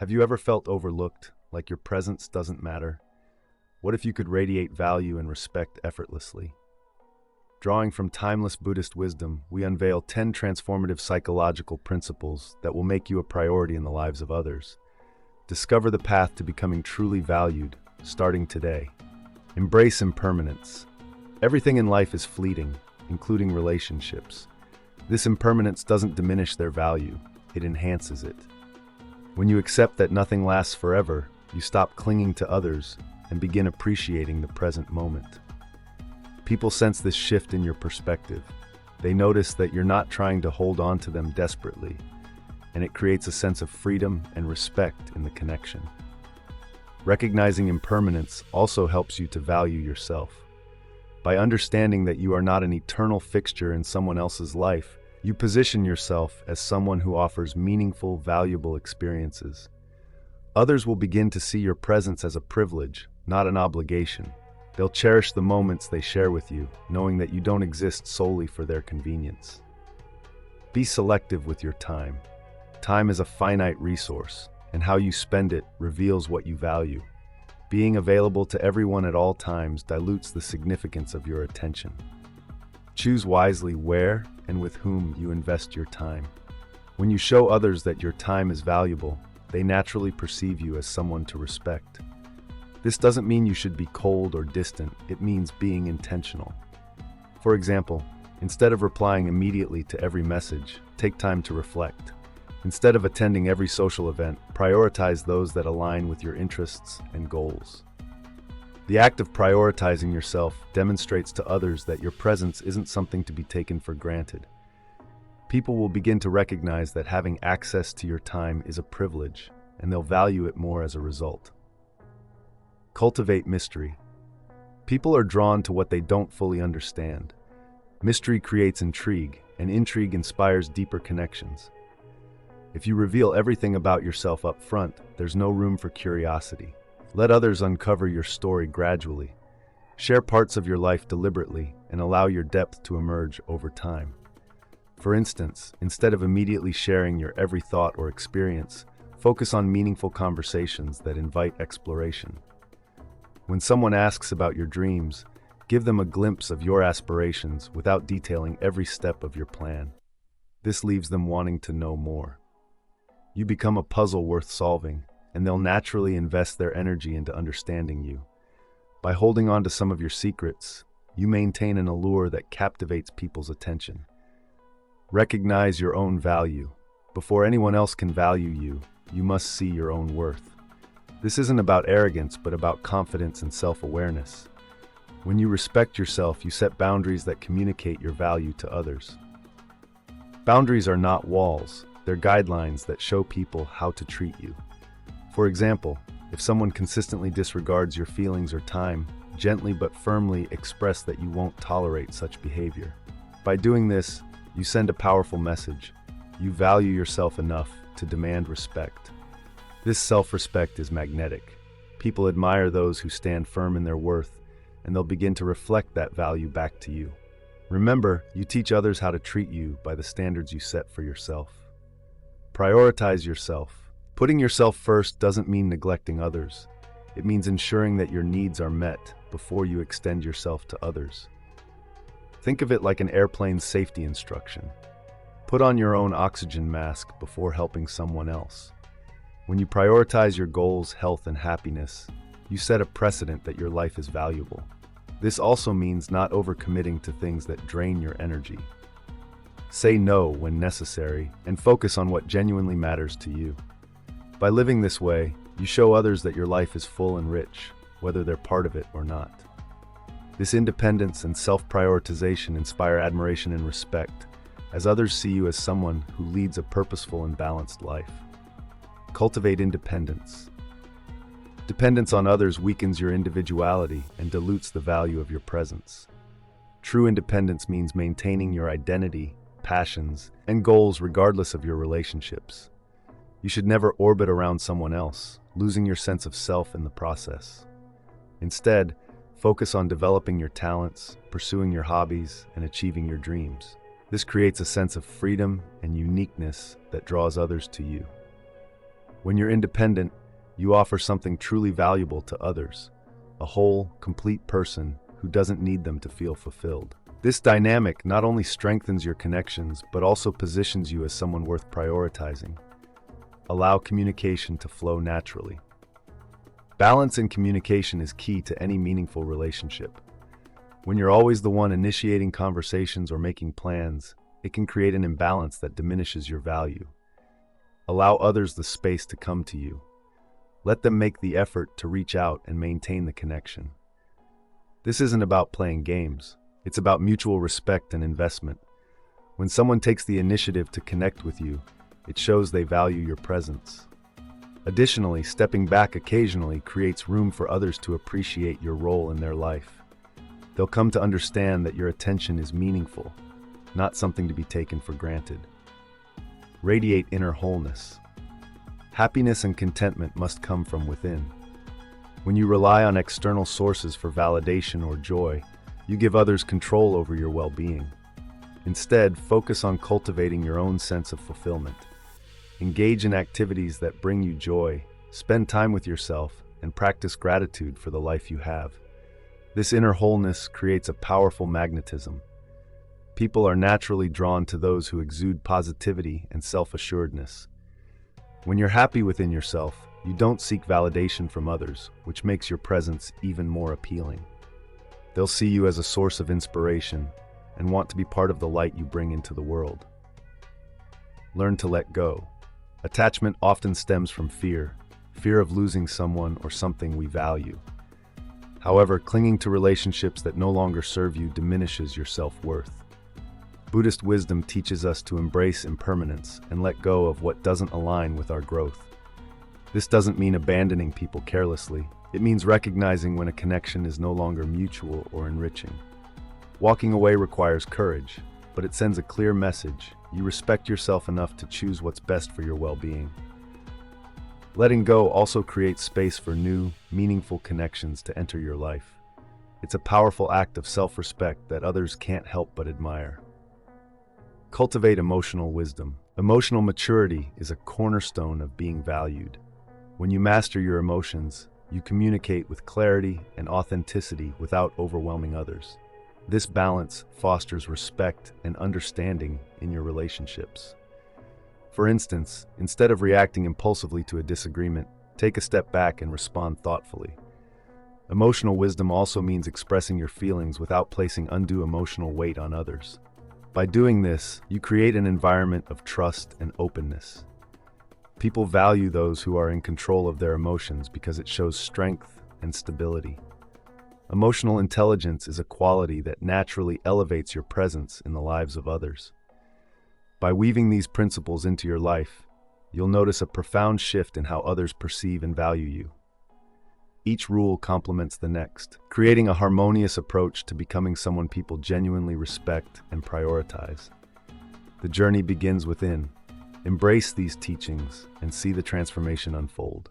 Have you ever felt overlooked, like your presence doesn't matter? What if you could radiate value and respect effortlessly? Drawing from timeless Buddhist wisdom, we unveil 10 transformative psychological principles that will make you a priority in the lives of others. Discover the path to becoming truly valued, starting today. Embrace impermanence. Everything in life is fleeting, including relationships. This impermanence doesn't diminish their value, it enhances it. When you accept that nothing lasts forever, you stop clinging to others and begin appreciating the present moment. People sense this shift in your perspective. They notice that you're not trying to hold on to them desperately, and it creates a sense of freedom and respect in the connection. Recognizing impermanence also helps you to value yourself. By understanding that you are not an eternal fixture in someone else's life, you position yourself as someone who offers meaningful, valuable experiences. Others will begin to see your presence as a privilege, not an obligation. They'll cherish the moments they share with you, knowing that you don't exist solely for their convenience. Be selective with your time. Time is a finite resource, and how you spend it reveals what you value. Being available to everyone at all times dilutes the significance of your attention. Choose wisely where and with whom you invest your time. When you show others that your time is valuable, they naturally perceive you as someone to respect. This doesn't mean you should be cold or distant, it means being intentional. For example, instead of replying immediately to every message, take time to reflect. Instead of attending every social event, prioritize those that align with your interests and goals. The act of prioritizing yourself demonstrates to others that your presence isn't something to be taken for granted. People will begin to recognize that having access to your time is a privilege, and they'll value it more as a result. Cultivate mystery. People are drawn to what they don't fully understand. Mystery creates intrigue, and intrigue inspires deeper connections. If you reveal everything about yourself up front, there's no room for curiosity. Let others uncover your story gradually. Share parts of your life deliberately and allow your depth to emerge over time. For instance, instead of immediately sharing your every thought or experience, focus on meaningful conversations that invite exploration. When someone asks about your dreams, give them a glimpse of your aspirations without detailing every step of your plan. This leaves them wanting to know more. You become a puzzle worth solving, and they'll naturally invest their energy into understanding you. By holding on to some of your secrets, you maintain an allure that captivates people's attention. Recognize your own value. Before anyone else can value you, you must see your own worth. This isn't about arrogance, but about confidence and self-awareness. When you respect yourself, you set boundaries that communicate your value to others. Boundaries are not walls, they're guidelines that show people how to treat you. For example, if someone consistently disregards your feelings or time, gently but firmly express that you won't tolerate such behavior. By doing this, you send a powerful message. You value yourself enough to demand respect. This self-respect is magnetic. People admire those who stand firm in their worth, and they'll begin to reflect that value back to you. Remember, you teach others how to treat you by the standards you set for yourself. Prioritize yourself. Putting yourself first doesn't mean neglecting others. It means ensuring that your needs are met before you extend yourself to others. Think of it like an airplane's safety instruction. Put on your own oxygen mask before helping someone else. When you prioritize your goals, health, and happiness, you set a precedent that your life is valuable. This also means not overcommitting to things that drain your energy. Say no when necessary and focus on what genuinely matters to you. By living this way, you show others that your life is full and rich, whether they're part of it or not. This independence and self-prioritization inspire admiration and respect, as others see you as someone who leads a purposeful and balanced life. Cultivate independence. Dependence on others weakens your individuality and dilutes the value of your presence. True independence means maintaining your identity, passions, and goals regardless of your relationships. You should never orbit around someone else, losing your sense of self in the process. Instead, focus on developing your talents, pursuing your hobbies, and achieving your dreams. This creates a sense of freedom and uniqueness that draws others to you. When you're independent, you offer something truly valuable to others, a whole, complete person who doesn't need them to feel fulfilled. This dynamic not only strengthens your connections, but also positions you as someone worth prioritizing. Allow communication to flow naturally. Balance in communication is key to any meaningful relationship. When you're always the one initiating conversations or making plans, it can create an imbalance that diminishes your value. Allow others the space to come to you. Let them make the effort to reach out and maintain the connection. This isn't about playing games. It's about mutual respect and investment. When someone takes the initiative to connect with you, it shows they value your presence. Additionally, stepping back occasionally creates room for others to appreciate your role in their life. They'll come to understand that your attention is meaningful, not something to be taken for granted. Radiate inner wholeness. Happiness and contentment must come from within. When you rely on external sources for validation or joy, you give others control over your well-being. Instead, focus on cultivating your own sense of fulfillment. Engage in activities that bring you joy, spend time with yourself, and practice gratitude for the life you have. This inner wholeness creates a powerful magnetism. People are naturally drawn to those who exude positivity and self-assuredness. When you're happy within yourself, you don't seek validation from others, which makes your presence even more appealing. They'll see you as a source of inspiration and want to be part of the light you bring into the world. Learn to let go. Attachment often stems from fear of losing someone or something we value. However, clinging to relationships that no longer serve you diminishes your self-worth. Buddhist wisdom teaches us to embrace impermanence and let go of what doesn't align with our growth. This doesn't mean abandoning people carelessly. It means recognizing when a connection is no longer mutual or enriching. Walking away requires courage, but it sends a clear message. You respect yourself enough to choose what's best for your well-being. Letting go also creates space for new, meaningful connections to enter your life. It's a powerful act of self-respect that others can't help but admire. Cultivate emotional wisdom. Emotional maturity is a cornerstone of being valued. When you master your emotions, you communicate with clarity and authenticity without overwhelming others. This balance fosters respect and understanding in your relationships. For instance, instead of reacting impulsively to a disagreement, take a step back and respond thoughtfully. Emotional wisdom also means expressing your feelings without placing undue emotional weight on others. By doing this, you create an environment of trust and openness. People value those who are in control of their emotions because it shows strength and stability. Emotional intelligence is a quality that naturally elevates your presence in the lives of others. By weaving these principles into your life, you'll notice a profound shift in how others perceive and value you. Each rule complements the next, creating a harmonious approach to becoming someone people genuinely respect and prioritize. The journey begins within. Embrace these teachings and see the transformation unfold.